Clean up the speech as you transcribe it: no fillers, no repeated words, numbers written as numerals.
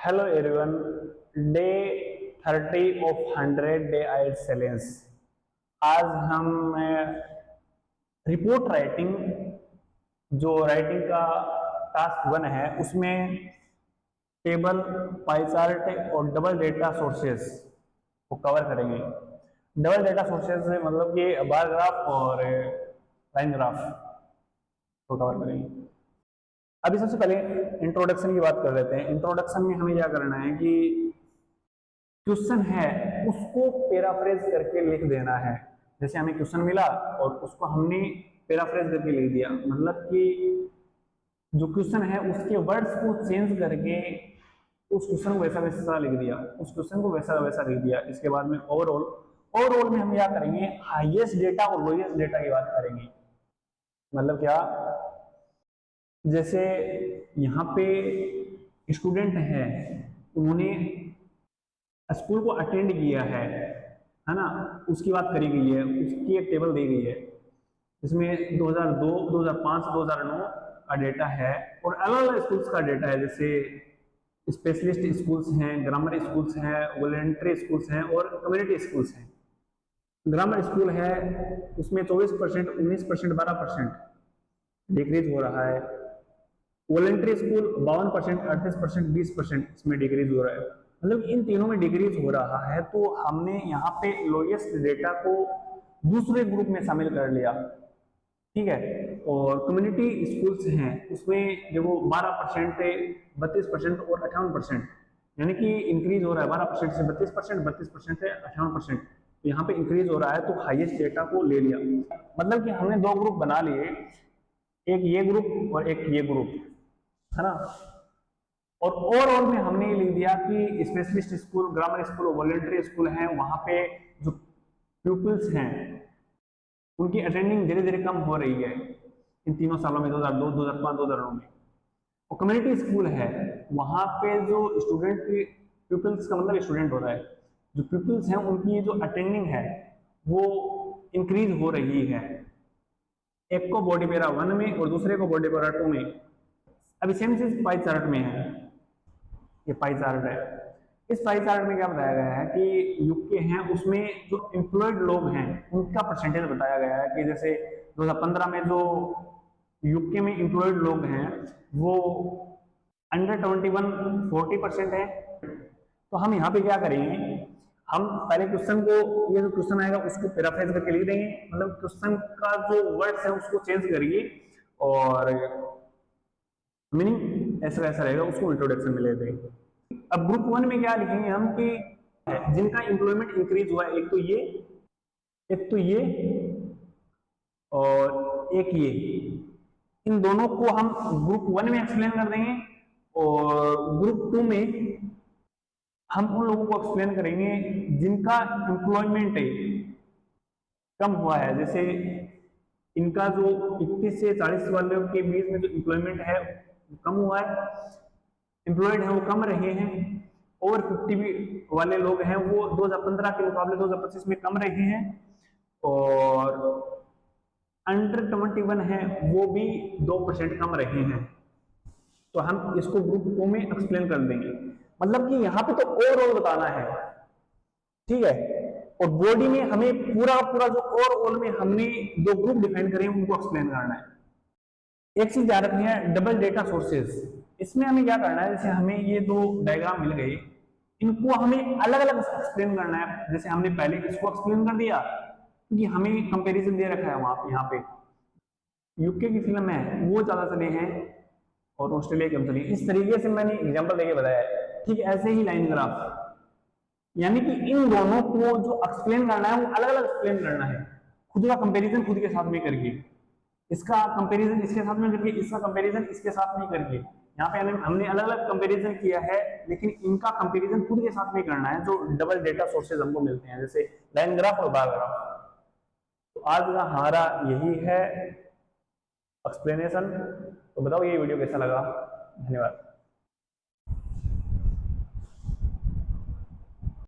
Hello everyone, day 30 of 100 day आइट challenge. आज हम रिपोर्ट राइटिंग, जो राइटिंग का टास्क 1 है, उसमें टेबल, पाई चार्ट और डबल डेटा सोर्सेस को कवर करेंगे। डबल डेटा सोर्सेस मतलब कि बार ग्राफ और लाइन ग्राफ को कवर करेंगे। अभी सबसे पहले इंट्रोडक्शन की बात कर लेते हैं। इंट्रोडक्शन में हमें क्या करना है कि क्वेश्चन है उसको पैराफ्रेज करके लिख देना है। जैसे हमें क्वेश्चन मिला और उसको हमने पैराफ्रेज करके लिख दिया, मतलब कि जो क्वेश्चन है उसके वर्ड्स को चेंज करके उस क्वेश्चन को वैसा वैसा लिख दिया, उस क्वेश्चन को वैसा वैसा लिख दिया। इसके बाद में ओवरऑल ओवरऑल में हम क्या करेंगे, हाईएस्ट डेटा और लोएस्ट डेटा की बात करेंगे। मतलब क्या, जैसे यहाँ पे स्टूडेंट है, उन्होंने स्कूल को अटेंड किया है ना, उसकी बात करी गई है, उसकी एक टेबल दी गई है जिसमें 2002, 2005, 2009 का डेटा है और अलग अलग स्कूल्स का डेटा है। जैसे स्पेशलिस्ट स्कूल्स हैं, ग्रामर स्कूल्स हैं, वॉलेंट्री स्कूल्स हैं और कम्युनिटी स्कूल्स हैं। ग्रामर स्कूल है उसमें 24%, 19%, 12% डिक्रीज हो रहा है। वॉलेंट्री स्कूल 52%, 38%, 20% इसमें डिक्रीज हो रहा है। मतलब इन तीनों में डिक्रीज हो रहा है, तो हमने यहाँ पे लोएस्ट डेटा को दूसरे ग्रुप में शामिल कर लिया, ठीक है। और कम्युनिटी स्कूल्स हैं उसमें जो 12%, 32% और 58%, यानी कि इंक्रीज हो रहा है 12% से 32%, 32% से 58%। तो यहाँ पे इंक्रीज हो रहा है, तो हाईएस्ट डेटा को ले लिया। मतलब कि हमने दो ग्रुप बना लिए, एक ये ग्रुप और एक ये ग्रुप, है ना। और ओवरऑल में हमने ये लिख दिया कि specialist school, grammar school, voluntary school हैं, वहां पे जो प्यूपिल्स हैं उनकी अटेंडिंग धीरे धीरे कम हो रही है इन तीनों सालों में, 2002, 2005, 2009 में। और कम्युनिटी स्कूल है, वहां पे जो स्टूडेंट, प्यूपिल्स का मतलब स्टूडेंट होता है, जो प्यूपिल्स हैं उनकी जो अटेंडिंग है वो इंक्रीज हो रही है। एक को बॉडी पैरा 1 में और दूसरे को बॉडी पैरा 2 में। अभी सेम चीज पाई चार्ट में है, ये पाई चार्ट है। इस पाई चार्ट में क्या बताया गया है कि यूके हैं उसमें जो एम्प्लॉयड लोग हैं उनका परसेंटेज बताया गया है कि जैसे 2015 में जो यूके में एम्प्लॉयड लोग हैं वो अंडर 21 40% है। तो हम यहाँ पे क्या करेंगे, हम पहले क्वेश्चन को, ये जो क्वेश्चन आएगा उसको पैराफ्रेज करके लिख देंगे, मतलब क्वेश्चन का जो वर्ड्स है उसको चेंज करिए और मीनिंग ऐसा ऐसा रहेगा, उसको इंट्रोडक्शन में ले देंगे। अब ग्रुप 1 में क्या लिखेंगे हम कि जिनका एम्प्लॉयमेंट इंक्रीज हुआ है, एक तो ये, एक तो ये और एक ये, इन दोनों को हम ग्रुप 1 में एक्सप्लेन कर देंगे और ग्रुप 2 में हम उन लोगों को एक्सप्लेन करेंगे जिनका एम्प्लॉयमेंट कम हुआ है। जैसे इनका जो 21 से 40 वाले के बीच में जो एम्प्लॉयमेंट है वो कम हुआ है, एम्प्लॉयड है वो कम रहे हैं। ओवर 50 वाले लोग हैं वो 2015 के मुकाबले 2025 में कम रहे हैं और अंडर 21 है वो भी 2% कम रहे हैं। तो हम इसको ग्रुप 2 में एक्सप्लेन कर देंगे। मतलब कि यहाँ पे तो ओवरऑल बताना है, ठीक है। और बॉडी में हमें पूरा पूरा जो ओवरऑल में हमने दो ग्रुप डिफाइन करे उनको एक्सप्लेन करना है। एक चीज याद रखनी है, डबल डेटा सोर्सेस। इसमें हमें क्या करना है, जैसे हमें ये दो डायग्राम मिल गए, इनको हमें अलग अलग एक्सप्लेन करना है। जैसे हमने पहले इसको एक्सप्लेन कर दिया क्योंकि हमें कंपैरिजन दे रखा है वहां पे, यहाँ पे यूके की फिल्म है वो ज्यादा चले हैं और ऑस्ट्रेलिया की कम चली। इस तरीके से मैंने एग्जांपल देके बताया है। ठीक ऐसे ही लाइन ग्राफ, यानी कि इन दोनों को जो एक्सप्लेन करना है वो अलग अलग एक्सप्लेन करना है, खुद का कंपैरिजन खुद के साथ में करके, इसका कंपैरिजन इसके साथ में करके, इसका कंपैरिजन इसके साथ में करके। यहाँ पे हमने अलग अलग कंपैरिजन किया है, लेकिन इनका कंपैरिजन खुद के साथ में करना है जो डबल डेटा सोर्सेज हमको मिलते हैं, जैसे लाइन ग्राफ और बार ग्राफ। तो आज का हमारा यही है एक्सप्लेनेशन। तो बताओ ये वीडियो कैसा लगा। धन्यवाद।